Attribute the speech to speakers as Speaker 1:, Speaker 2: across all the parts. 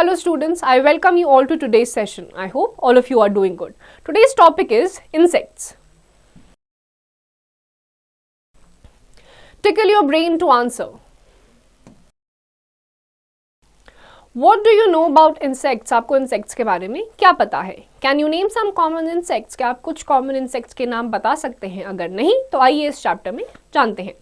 Speaker 1: Hello students, I welcome you all to today's session. I hope all of you are doing good. Today's topic is insects. Tickle your brain to answer. What do you know about insects? आपको insects के बारे में क्या पता है? Can you name some common insects? क्या आप कुछ common insects के नाम बता सकते हैं? अगर नहीं तो आइए इस चैप्टर में जानते हैं.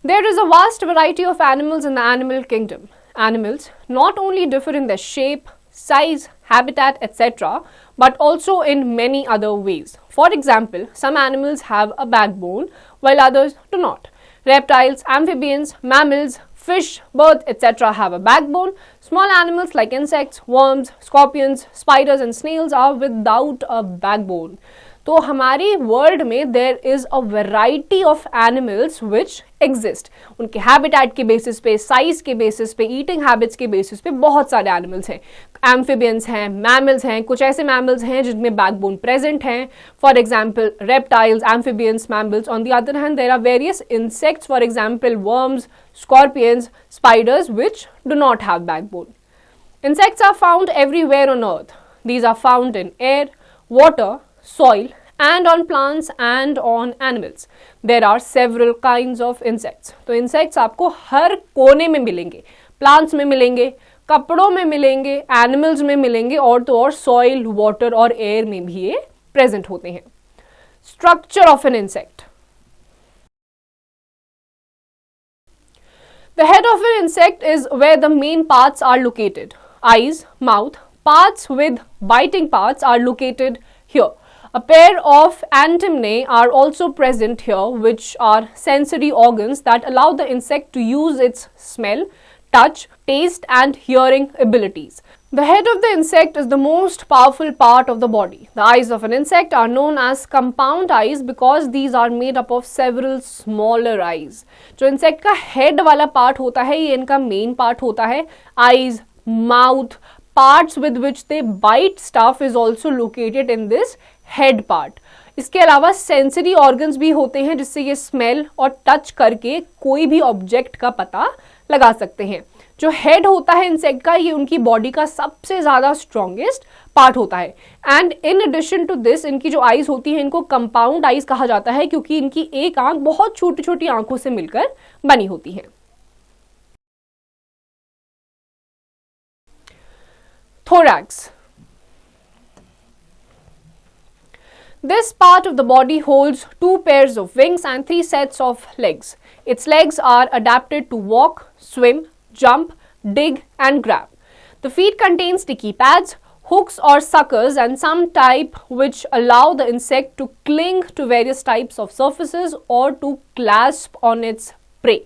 Speaker 1: There is a vast variety of animals in the animal kingdom. Animals not only differ in their shape, size, habitat, etc., but also in many other ways. For example, some animals have a backbone while others do not. Reptiles, amphibians, mammals, fish, birds, etc. have a backbone. Small animals like insects, worms, scorpions, spiders and snails are without a backbone. तो हमारी world में there is a variety of animals which exist. उनके habitat के basis पे, size के basis पे, eating habits के basis पे बहुत सारे एनिमल्स हैं. एम्फिबियंस हैं, मैमल्स हैं, कुछ ऐसे मैमल्स हैं जिनमें बैकबोन प्रेजेंट हैं. For example reptiles, amphibians, mammals. On the other hand there are various insects, for example worms, scorpions, spiders which do not have backbone. Insects are found everywhere on earth. These are found in air, water, soil and on plants and on animals. There are several kinds of insects. तो insects आपको हर कोने में मिलेंगे. Plants में मिलेंगे, कपड़ों में मिलेंगे, animals में मिलेंगे और तो और soil, water और air में भी ये present होते हैं. Structure of an insect. The head of an insect is where the main parts are located. Eyes, mouth, parts with biting parts are located here. A pair of antennae are also present here, which are sensory organs that allow the insect to use its smell, touch, taste and hearing abilities. The head of the insect is the most powerful part of the body. The eyes of an insect are known as compound eyes because these are made up of several smaller eyes. जो insect का head वाला part होता है ये इनका main part होता है. Eyes, mouth, parts with which they bite stuff is also located in this head part. इसके अलावा सेंसरी ऑर्गन्स भी होते हैं जिससे ये स्मेल और टच करके कोई भी ऑब्जेक्ट का पता लगा सकते हैं. जो हेड होता है इंसेक्ट का ये उनकी बॉडी का सबसे ज्यादा स्ट्रॉन्गेस्ट पार्ट होता है. And in addition to this इनकी जो आईज होती है इनको कंपाउंड आईज कहा जाता है क्योंकि इनकी एक आंख बहुत छोटी छोटी आंखों से मिलकर बनी होती है. Thorax. This part of the body holds 2 pairs of wings and 3 sets of legs. Its legs are adapted to walk, swim, jump, dig and grab. The feet contain sticky pads, hooks or suckers and some type which allow the insect to cling to various types of surfaces or to clasp on its prey.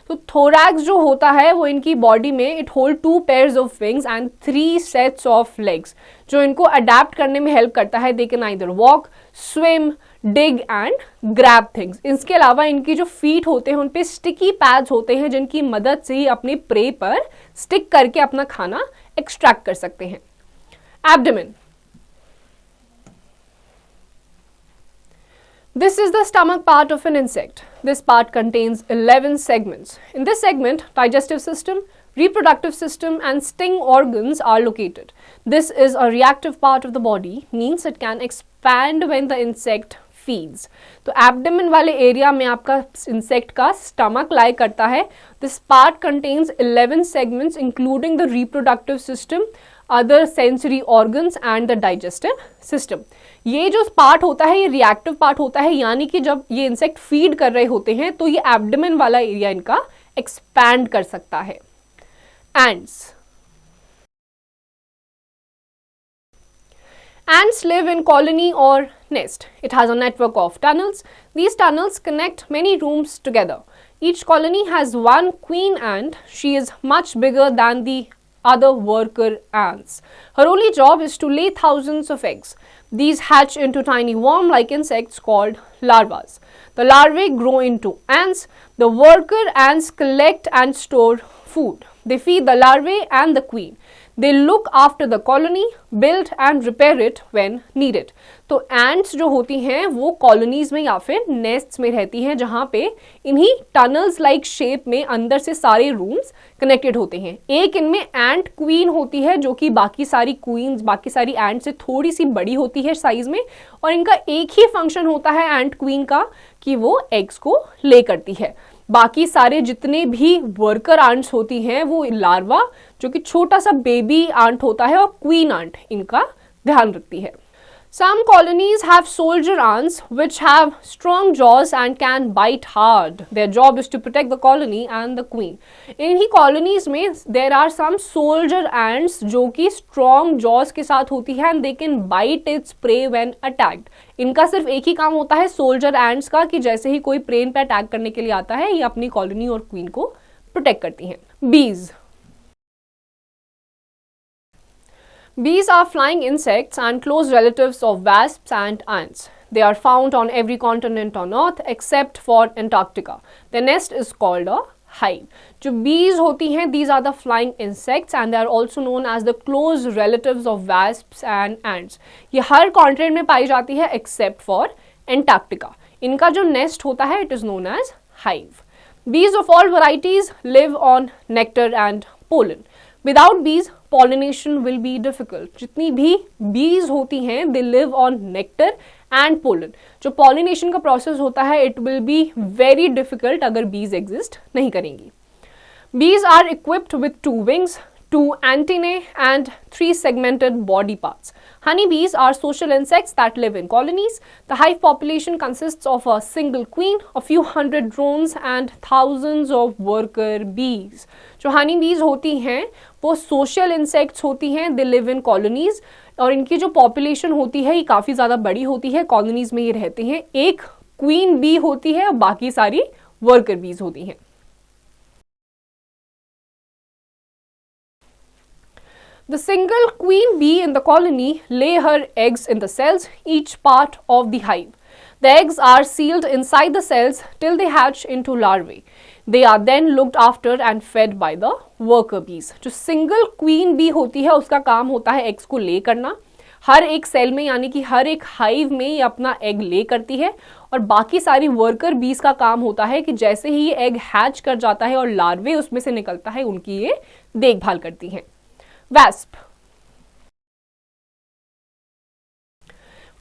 Speaker 1: तो thorax जो होता है वो इनकी body में it hold 2 pairs of wings and 3 sets of legs जो इनको adapt करने में हेल्प करता है. They can either walk, swim, dig and grab things. इसके अलावा इनकी जो फीट होते हैं उन पे स्टिकी पैड्स होते हैं जिनकी मदद से ही अपने प्रे पर स्टिक करके अपना खाना एक्सट्रैक्ट कर सकते हैं. Abdomen. This is the stomach part of an insect. This part contains 11 segments. In this segment, digestive system, reproductive system and sting organs are located. This is a reactive part of the body, means it can expand when the insect feeds. तो abdomen वाले area में आपका insect का stomach lie करता है. This part contains 11 segments including the reproductive system, other sensory organs and the digestive system. ये जो part होता है ये रिएक्टिव पार्ट होता है यानी कि जब ये इंसेक्ट फीड कर रहे होते हैं तो ये एब्डोमेन वाला एरिया इनका एक्सपैंड कर सकता है. Ants. Ants live in colony or nest. It has a network of tunnels. These tunnels connect many rooms together. Each colony has one queen ant. She is much bigger than the other worker ants. Her only job is to lay thousands of eggs. These hatch into tiny worm-like insects called larvae. The larvae grow into ants. The worker ants collect and store food. They feed the larvae and the queen. They look after the colony, build and repair it when needed. तो ants जो होती हैं वो colonies में या फिर nests में रहती हैं, जहां पे इन्हीं टनल्स लाइक शेप में अंदर से सारे रूम्स कनेक्टेड होते हैं। एक इनमें एंट क्वीन होती है जो कि बाकी सारी क्वींस, बाकी सारी एंट से थोड़ी सी बड़ी होती है साइज में, और इनका एक ही फंक्शन होता है एंट क्वीन का कि वो एग्स को ले करती है। बाकी सारे जितने भी वर्कर आंट्स होती हैं वो लार्वा जो कि छोटा सा बेबी आंट होता है, और क्वीन आंट इनका ध्यान रखती है। Some colonies have soldier ants which have strong jaws and can bite hard. Their job is to protect the colony and the queen. इन्हीं colonies में there are some soldier ants जो कि strong jaws के साथ होती है and they can bite its prey when attacked. इनका सिर्फ एक ही काम होता है soldier ants का कि जैसे ही कोई prey पे अटैक करने के लिए आता है ये अपनी colony और queen को protect करती हैं। Bees. Bees are flying insects and close relatives of wasps and ants. They are found on every continent on Earth except for Antarctica. Their nest is called a hive. जो bees होती हैं, these are the flying insects and they are also known as the close relatives of wasps and ants. ये हर continent में पाई जाती है except for Antarctica. इनका जो nest होता है it is known as hive. Bees of all varieties live on nectar and pollen. Without bees, pollination will be difficult. जितनी भी bees होती हैं, they live on nectar and pollen. जो pollination का process होता है, it will be very difficult अगर bees exist नहीं करेंगी. Bees are equipped with 2 wings, 2 antennae and 3 segmented body parts. Honeybees are social insects that live in colonies. The hive population consists of a single queen, a few hundred drones and thousands of worker bees. जो honeybees होती हैं वो social insects होती हैं, they live in colonies, और इनकी जो population होती है ये काफ़ी ज़्यादा बड़ी होती है, colonies में ये रहते हैं। एक queen bee होती है और बाकी सारी worker bees होती हैं। The single queen bee in the colony lay her eggs in the cells, each part of the hive. The eggs are sealed inside the cells till they hatch into larvae. They are then looked after and fed by the worker bees. जो single queen bee होती है उसका काम होता है eggs को ले करना। हर एक सेल में यानी कि हर एक हाइव में ये अपना एग ले करती है, और बाकी सारी वर्कर बीज का काम होता है कि जैसे ही ये एग हैच कर जाता है और लार्वे उसमें से निकलता है उनकी ये देखभाल करती हैं। Wasp.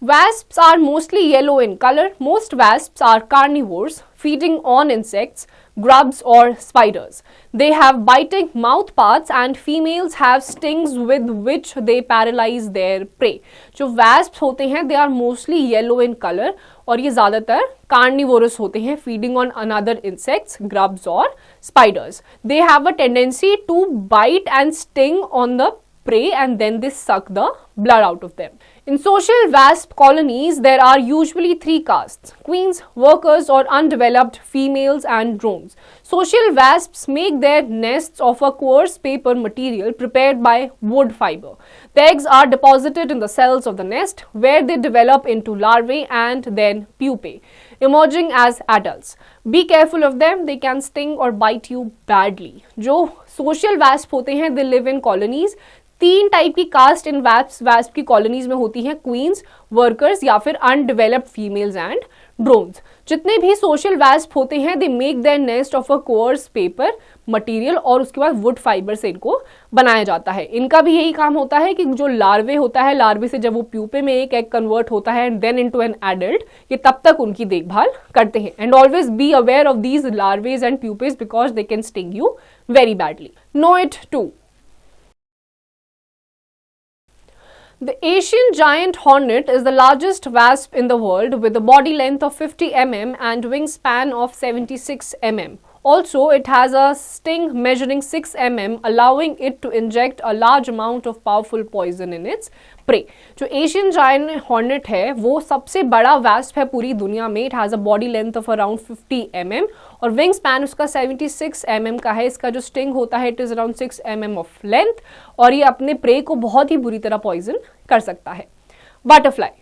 Speaker 1: Wasps are mostly yellow in color. Most wasps are carnivores, feeding on insects, grubs or spiders. They have biting mouth parts and females have stings with which they paralyze their prey. जो wasps होते हैं they are mostly yellow in color और ये ज़्यादातर carnivorous होते हैं, feeding on another insects, grubs or spiders. They have a tendency to bite and sting on the prey and then they suck the blood out of them. In social wasp colonies, there are usually 3 castes: queens, workers or undeveloped females and drones. Social wasps make their nests of a coarse paper material prepared by wood fiber. The eggs are deposited in the cells of the nest where they develop into larvae and then pupae, emerging as adults. Be careful of them, they can sting or bite you badly. जो social wasp होते हैं, they live in colonies. 3 type की cast इन wasp की colonies में होती हैं: queen's, workers या फिर अनडेवलप्ड फीमेल्स एंड ड्रोन्स। जितने भी सोशल वास्प होते हैं they make their nest of a course paper material और उसके बाद वुड फाइबर से इनको बनाया जाता है। इनका भी यही काम होता है कि जो लार्वे होता है, लार्वे से जब वो प्यूपे में एक एग कन्वर्ट होता है and then into an adult, ये तब तक उनकी देखभाल करते हैं। And always be aware of these larvaes and pupaes because they can sting you very badly. Know it too. The Asian giant hornet is the largest wasp in the world with a body length of 50 mm and wingspan of 76 mm. Also, it has a sting measuring 6 mm, allowing it to inject a large amount of powerful poison in its prey. जो Asian giant hornet है वो सबसे बड़ा wasp है पूरी दुनिया में. It has a body length of around 50 mm और wingspan उसका 76 mm का है. इसका जो sting होता है it is around 6 mm of length और ये अपने prey को बहुत ही बुरी तरह poison कर सकता है. Butterfly.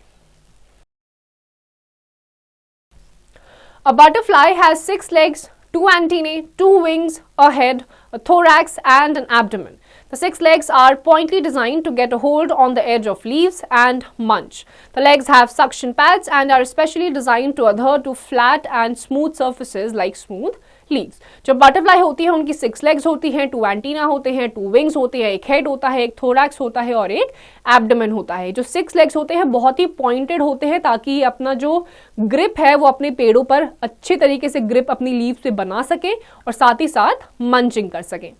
Speaker 1: A butterfly has 6 legs, 2 antennae, 2 wings, a head, a thorax and an abdomen. The 6 legs are pointedly designed to get a hold on the edge of leaves and munch. The legs have suction pads and are specially designed to adhere to flat and smooth surfaces like smooth leaves. जो butterfly होती है उनकी 6 legs होती हैं, 2 antenna होते हैं, 2 wings होते हैं, एक हेड होता है, एक थोरैक्स होता है और एक एब्डोमेन होता है. जो 6 legs होते हैं बहुत ही पॉइंटेड होते हैं ताकि ये अपना जो ग्रिप है वो अपने पेड़ों पर अच्छे तरीके से ग्रिप अपनी लीव से बना सके और साथ ही साथ मंचिंग कर सके.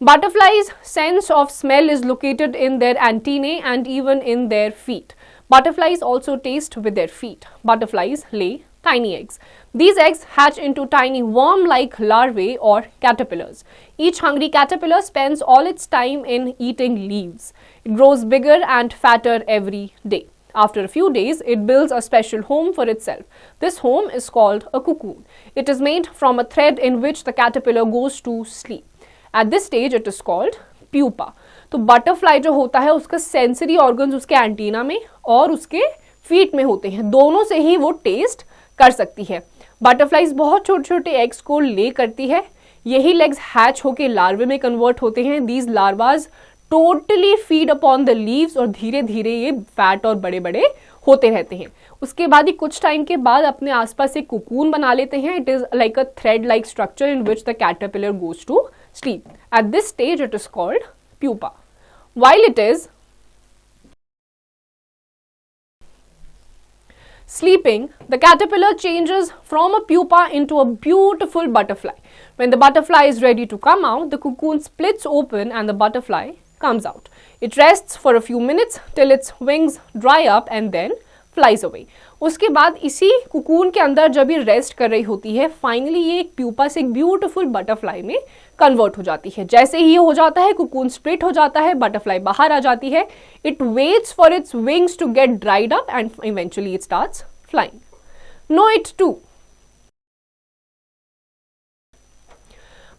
Speaker 1: Butterflies' sense of smell is located in their antennae and even in their feet. Butterflies also taste with their feet. Butterflies lay tiny eggs. These eggs hatch into tiny worm-like larvae or caterpillars. Each hungry caterpillar spends all its time in eating leaves. It grows bigger and fatter every day. After a few days, it builds a special home for itself. This home is called a cocoon. It is made from a thread in which the caterpillar goes to sleep. At this stage, it is called pupa. तो butterfly जो होता है उसका sensory organs उसके antenna में और उसके feet में होते हैं. दोनों से ही वो टेस्ट कर सकती है. बटरफ्लाइज बहुत छोटे छोटे एग्स को ले करती है. यही लेग्स हैच होके लार्वे में कन्वर्ट होते हैं. These larvas totally feed upon the leaves और धीरे धीरे ये फैट और बड़े बड़े होते रहते हैं. उसके बाद ही कुछ टाइम के बाद अपने आसपास एक कुकून बना लेते हैं. It is like a thread like structure in which the caterpillar goes to sleep. At this stage, it is called pupa. While it is sleeping, the caterpillar changes from a pupa into a beautiful butterfly. When the butterfly is ready to come out, the cocoon splits open and the butterfly comes out. It rests for a few minutes till its wings dry up and then flies away. उसके बाद इसी cocoon के अंदर जब ये rest कर रही होती है, फाइनली ये एक प्यूपा से एक ब्यूटीफुल बटरफ्लाई में कन्वर्ट हो जाती है. जैसे ही ये हो जाता है, कुकून स्प्लिट हो जाता है, बटरफ्लाई बाहर आ जाती है. It waits for its wings to get dried up and eventually it starts flying. Know it too.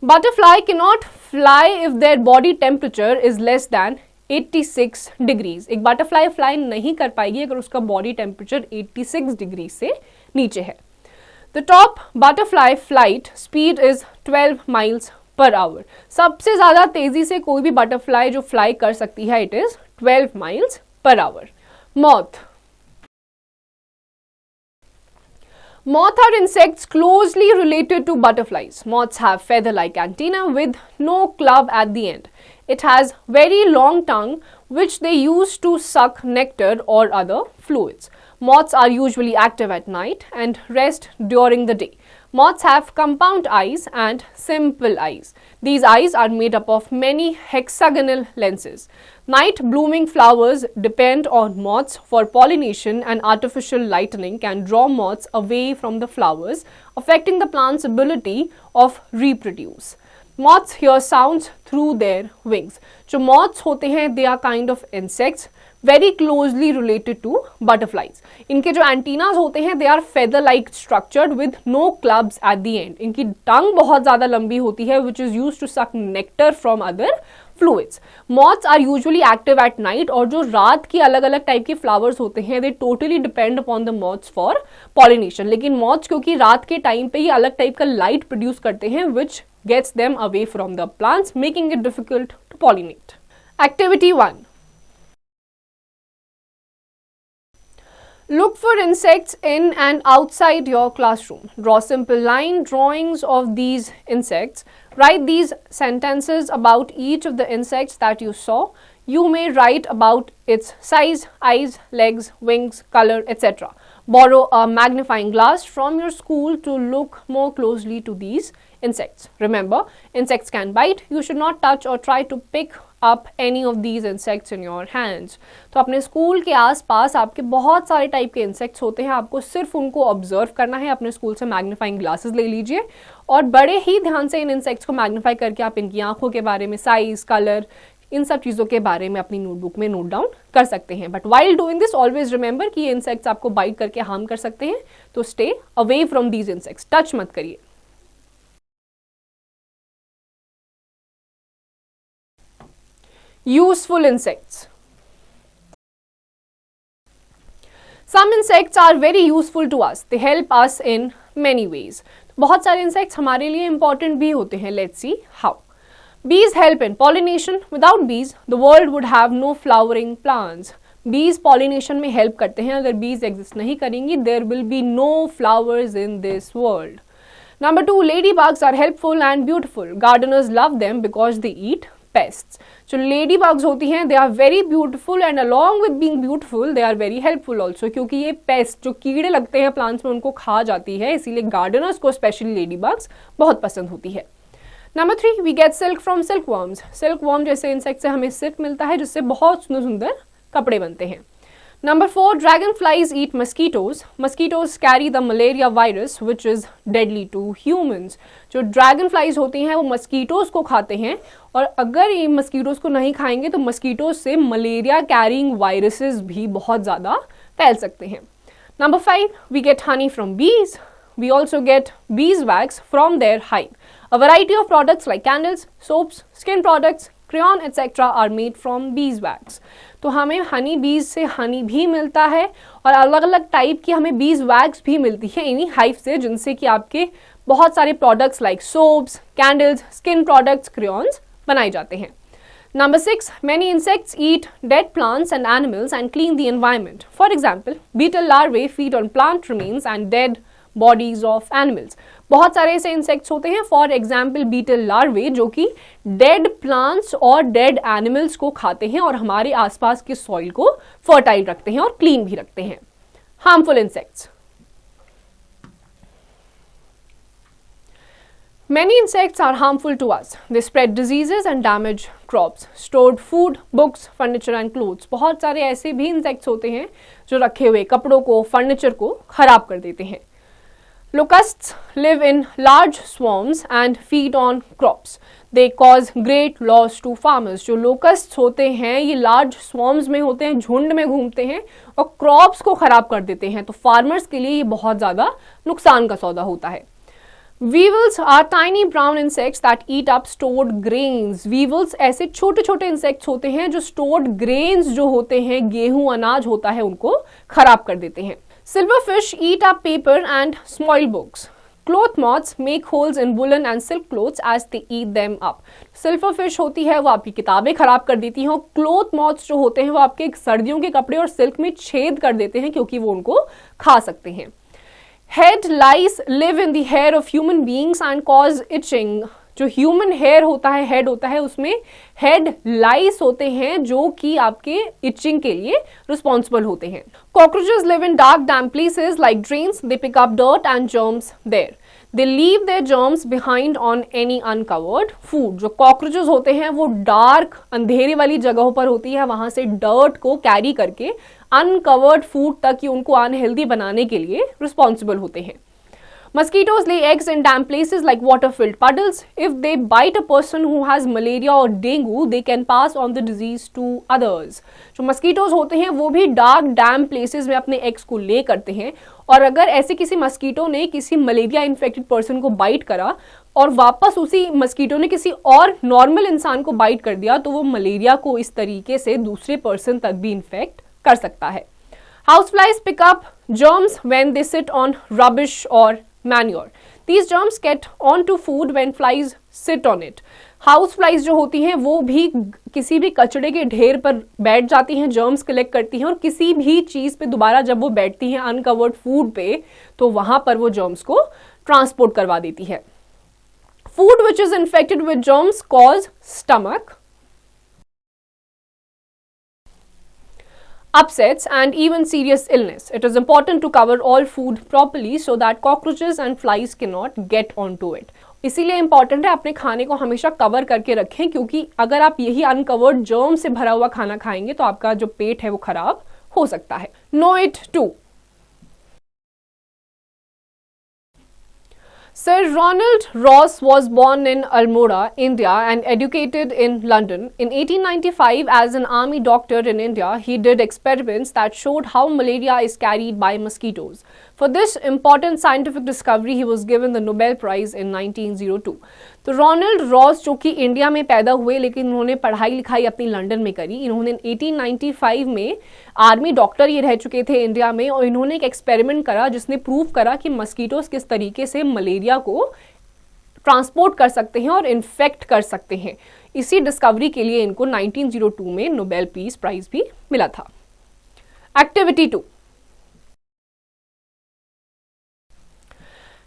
Speaker 1: Butterfly cannot fly if their body temperature is less than 86 degrees. एक butterfly fly नहीं कर पाएगी अगर उसका बॉडी टेम्परेचर 86 डिग्री से नीचे है. The top butterfly flight speed is 12 miles per hour. सबसे ज्यादा तेजी से कोई भी बटरफ्लाई जो फ्लाई कर सकती है, it is 12 miles per hour. Moth. Moths are insects closely related to butterflies. Moths have feather-like antennae with no club at the end. It has very long tongue which they use to suck nectar or other fluids. Moths are usually active at night and rest during the day. Moths have compound eyes and simple eyes. These eyes are made up of many hexagonal lenses. Night blooming flowers depend on moths for pollination, and artificial lighting can draw moths away from the flowers, affecting the plant's ability of reproduce. Moths hear sounds through their wings. जो moths होते हैं, they are kind of insects very closely related to butterflies. इनके जो antennas होते हैं, they are feather-like structured with no clubs at the end. इनकी टंग बहुत ज़्यादा लंबी होती है, which is used to suck nectar from other fluids. Moths are usually active at night. और जो रात की अलग अलग टाइप के फ्लावर्स होते हैं, they totally depend upon the moths for pollination. लेकिन moths क्योंकि रात के टाइम पे ही अलग टाइप का लाइट प्रोड्यूस करते हैं, which gets them away from the plants, making it difficult to pollinate. Activity 1. Look for insects in and outside your classroom. Draw simple line drawings of these insects. Write these sentences about each of the insects that you saw. You may write about its size, eyes, legs, wings, color, etc. Borrow a magnifying glass from your school to look more closely to these insects. Remember, insects can bite. You should not touch or try to pick up any of these insects in your hands. तो अपने school के आसपास आपके बहुत सारे type के insects होते हैं. आपको सिर्फ उनको ऑब्जर्व करना है. अपने स्कूल से मैग्नीफाइंग ग्लासेस ले लीजिए और बड़े ही ध्यान से इन इंसेक्ट्स को मैग्नीफाई करके आप इनकी आंखों के बारे में, साइज, कलर, इन सब चीज़ों के बारे में अपनी नोटबुक में नोट डाउन कर सकते हैं. But while doing this always remember कि ये इंसेक्ट्स आपको बाइट करके हार्म कर सकते हैं. तो stay away from these insects. Touch मत करिए. Useful insects. Some insects are very useful to us. They help us in many ways. बहुत सारे insects हमारे लिए important भी होते हैं. Let's see how. Bees help in pollination. Without bees, the world would have no flowering plants. Bees pollination में help करते हैं. अगर bees exist नहीं करेंगी, there will be no flowers in this world. Number 2, ladybugs are helpful and beautiful. Gardeners love them because they eat pests. जो ladybugs होती हैं, they are very beautiful and along with being beautiful, they are very helpful also. क्योंकि ये pests जो कीड़े लगते हैं plants में उनको खा जाती है, इसीलिए gardeners को especially ladybugs बहुत पसंद होती है. Number 3, we get silk from silkworms. Silkworm जैसे insect से हमें silk मिलता है जिससे बहुत सुंदर सुंदर कपड़े बनते हैं. Number 4, dragonflies eat mosquitoes. Mosquitoes carry the malaria virus which is deadly to humans. जो dragonflies होती हैं वो mosquitoes को खाते हैं और अगर ये mosquitoes को नहीं खाएंगे तो mosquitoes से malaria carrying viruses भी बहुत ज़्यादा फैल सकते हैं. Number 5, we get honey from bees. We also get beeswax from their hive. A variety of products like candles, soaps, skin products, crayon etc. are made from beeswax. तो हमें हनी बीज से हनी भी मिलता है और अलग अलग टाइप की हमें बीज वैक्स भी मिलती है इन्हीं हाइव से, जिनसे कि आपके बहुत सारे products like soaps, candles, skin products, crayons बनाए जाते हैं. Number 6, many insects eat dead plants and animals and clean the environment. For example, beetle larvae feed on plant remains and dead bodies of animals. बहुत सारे ऐसे insects होते हैं, for example beetle लार्वे, जो कि डेड प्लांट्स और dead animals को खाते हैं और हमारे आसपास के सॉइल को फर्टाइल रखते हैं और क्लीन भी रखते हैं. Harmful insects. Many insects are harmful to us. They spread diseases and damage crops, stored food, books, furniture and clothes. बहुत सारे ऐसे भी इंसेक्ट्स होते हैं जो रखे हुए कपड़ों को, फर्नीचर को खराब कर देते हैं. Locusts live in large swarms and feed on crops. They cause great loss to farmers. जो locusts होते हैं ये large swarms में होते हैं, झुंड में घूमते हैं और crops को खराब कर देते हैं, तो farmers के लिए ये बहुत ज़्यादा नुकसान का सौदा होता है. Weevils are tiny brown insects that eat up stored grains. Weevils ऐसे छोटे छोटे insects होते हैं जो stored grains जो होते हैं, गेहूं अनाज होता है, उनको खराब कर देते हैं. Silverfish eat up paper and spoil books. Cloth moths make holes in woolen and silk clothes as they eat them up. Silverfish होती है वो आपकी किताबें खराब कर देती हैं और cloth moths जो होते हैं वो आपके सर्दियों के कपड़े और सिल्क में छेद कर देते हैं क्योंकि वो उनको खा सकते हैं. Head lice live in the hair of human beings and cause itching. जो ह्यूमन हेयर होता है, हेड होता है, उसमें हेड लाइस होते हैं जो कि आपके इचिंग के लिए रिस्पॉन्सिबल होते हैं. Cockroaches live in dark damp places like drains. They pick up dirt and germs there. They leave their germs behind on any uncovered food. जो कॉकरोचेस होते हैं वो डार्क अंधेरे वाली जगहों पर होती है, वहां से डर्ट को कैरी करके अनकवर्ड फूड तक ही उनको अनहेल्दी बनाने के लिए रिस्पॉन्सिबल होते हैं. Mosquitoes lay eggs in damp places like water-filled puddles. If they bite a person who has malaria or dengue, they can pass on the disease to others. जो mosquitoes होते हैं वो भी dark damp places में अपने eggs को lay करते हैं और अगर ऐसे किसी mosquito ने किसी malaria infected person को bite करा और वापस उसी mosquito ने किसी और normal इंसान को bite कर दिया तो वो malaria को इस तरीके से दूसरे person तक भी infect कर सकता है. Houseflies pick up germs when they sit on rubbish or manure. These germs get onto food when flies sit on it. House flies जो होती हैं वो भी किसी भी कचड़े के ढेर पर बैठ जाती हैं, जर्म्स कलेक्ट करती हैं और किसी भी चीज पे दोबारा जब वो बैठती हैं अनकवर्ड फूड पे तो वहां पर वो जर्म्स को ट्रांसपोर्ट करवा देती है. Food which is infected with germs cause stomach upsets and even serious illness. It is important to cover all food properly so that cockroaches and flies cannot get onto it. इसीलिए important है अपने खाने को हमेशा cover करके रखें क्योंकि अगर आप यही अनकवर्ड जर्म से भरा हुआ खाना खाएंगे तो आपका जो पेट है वो खराब हो सकता है. Know it too. Sir Ronald Ross was born in Almora, India and educated in London. In 1895, as an army doctor in India, he did experiments that showed how malaria is carried by mosquitoes. For this important scientific discovery, he was given the Nobel Prize in 1902. तो Ronald Ross जो कि India में पैदा हुए लेकिन उन्होंने पढ़ाई लिखाई अपनी लंदन में करी. इन्होंने 1895 में आर्मी डॉक्टर ये रह चुके थे इंडिया में और इन्होंने एक एक्सपेरिमेंट करा जिसने प्रूव करा कि मस्कीटोज किस तरीके से मलेरिया को ट्रांसपोर्ट कर सकते हैं और इन्फेक्ट कर सकते हैं। इसी डिस्कवरी के लिए इनको 1902 में नोबेल पीस प्राइज भी मिला था। Activity 2,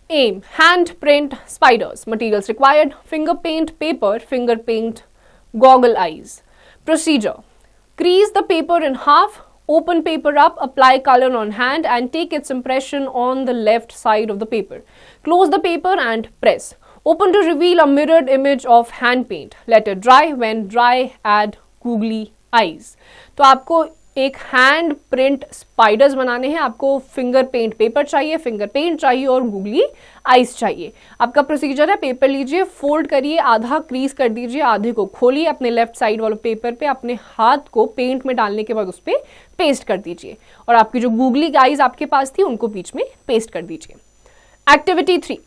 Speaker 1: um hand print spiders, materials required finger paint paper, finger paint goggle eyes. Procedure, crease the paper in half, open paper up, apply color on hand and take its impression on the left side of the paper. Close the paper and press. Open to reveal a mirrored image of hand paint. Let it dry. When dry, add googly eyes. तो आपको एक hand print spiders बनाने हैं, आपको finger paint paper चाहिए, finger paint चाहिए और googly eyes चाहिए। आपका प्रोसीजर है, पेपर लीजिए, फोल्ड करिए, आधा क्रीज कर दीजिए, आधे को खोलिए, अपने लेफ्ट साइड वाले पेपर पे अपने हाथ को पेंट में डालने के बाद उस पर पेस्ट कर दीजिए और आपकी जो गूगली आइज आपके पास थी उनको बीच में पेस्ट कर दीजिए। Activity 3,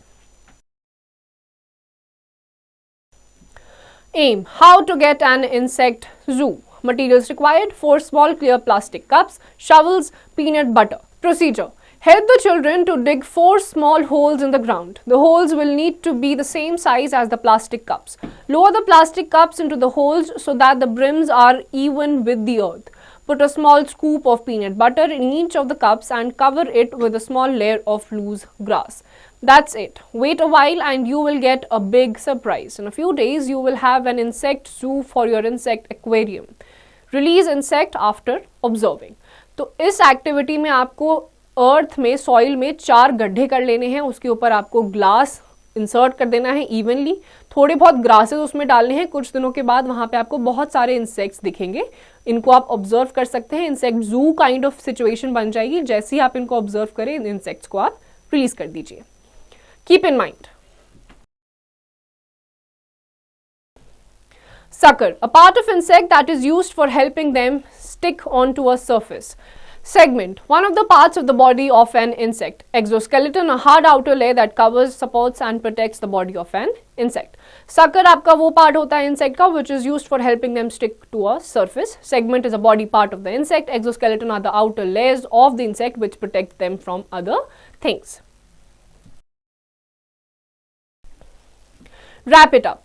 Speaker 1: um how to get an insect zoo. Materials required 4 small clear plastic cups, shovels, peanut butter. Procedure, help the children to dig 4 small holes in the ground. The holes will need to be the same size as the plastic cups. Lower the plastic cups into the holes so that the brims are even with the earth. Put a small scoop of peanut butter in each of the cups and cover it with a small layer of loose grass. That's it. Wait a while and you will get a big surprise. In a few days, you will have an insect zoo for your insect aquarium. Release insect after observing. तो इस activity में आपको अर्थ में, soil में 4 गड्ढे कर लेने हैं, उसके ऊपर आपको ग्लास इंसर्ट कर देना है इवनली, थोड़े बहुत ग्रासेस उसमें डालने हैं। कुछ दिनों के बाद वहां पे आपको बहुत सारे इंसेक्ट्स दिखेंगे, इनको आप ऑब्जर्व कर सकते हैं। इंसेक्ट जू काइंड ऑफ सिचुएशन बन जाएगी। जैसे ही आप इनको ऑब्जर्व करें, इन इंसेक्ट्स को आप रिलीज कर दीजिए। Keep in mind, sucker, a part of insect that is used for helping them stick onto a surface. Segment, one of the parts of the body of an insect. Exoskeleton, a hard outer layer that covers, supports and protects the body of an insect. Sucker आपका वो part होता है insect का which is used for helping them stick to a surface. Segment is a body part of the insect. Exoskeleton are the outer layers of the insect which protect them from other things. Wrap it up.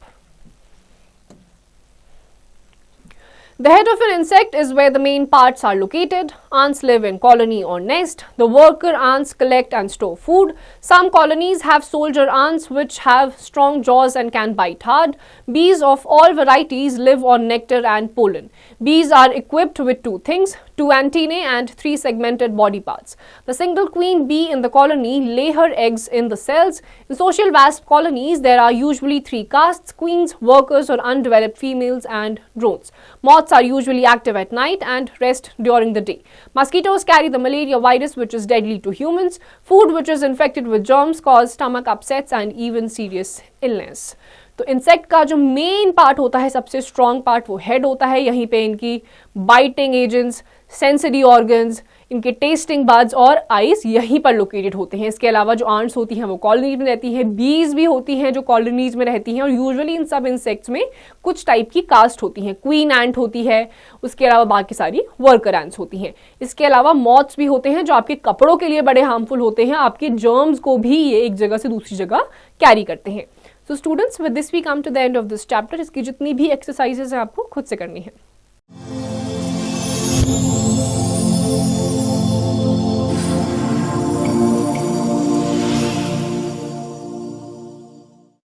Speaker 1: The head of an insect is where the main parts are located. Ants live in colony or nest. The worker ants collect and store food. Some colonies have soldier ants which have strong jaws and can bite hard. Bees of all varieties live on nectar and pollen. Bees are equipped with 2 things, 2 antennae and 3 segmented body parts. The single queen bee in the colony lay her eggs in the cells. In social wasp colonies, there are usually 3 castes, queens, workers or undeveloped females and drones. Moths are usually active at night and rest during the day. Mosquitoes carry the malaria virus which is deadly to humans. Food which is infected with germs cause stomach upsets and even serious illness. तो insect का जो main part होता है, सबसे strong part, वो head होता है। यहीं पे इनकी बाइटिंग एजेंट्स, सेंसरी ऑर्गन्स, इनके टेस्टिंग बड्स और आइज यहीं पर लोकेटेड होते हैं। इसके अलावा जो आंट्स होती हैं वो कॉलोनीज में रहती हैं, बीज भी होती हैं जो कॉलोनीज में रहती हैं और यूजुअली इन सब इंसेक्ट्स में कुछ टाइप की कास्ट होती हैं। क्वीन एंट होती है, उसके अलावा बाकी सारी वर्कर एंट्स होती हैं। इसके अलावा मॉथ्स भी होते हैं जो आपके कपड़ों के लिए बड़े हार्मफुल होते हैं, आपके जर्म्स को भी ये एक जगह से दूसरी जगह कैरी करते हैं। So students, with this we come to the end of this chapter. इसकी जितनी भी exercises हैं आपको खुद से करनी है।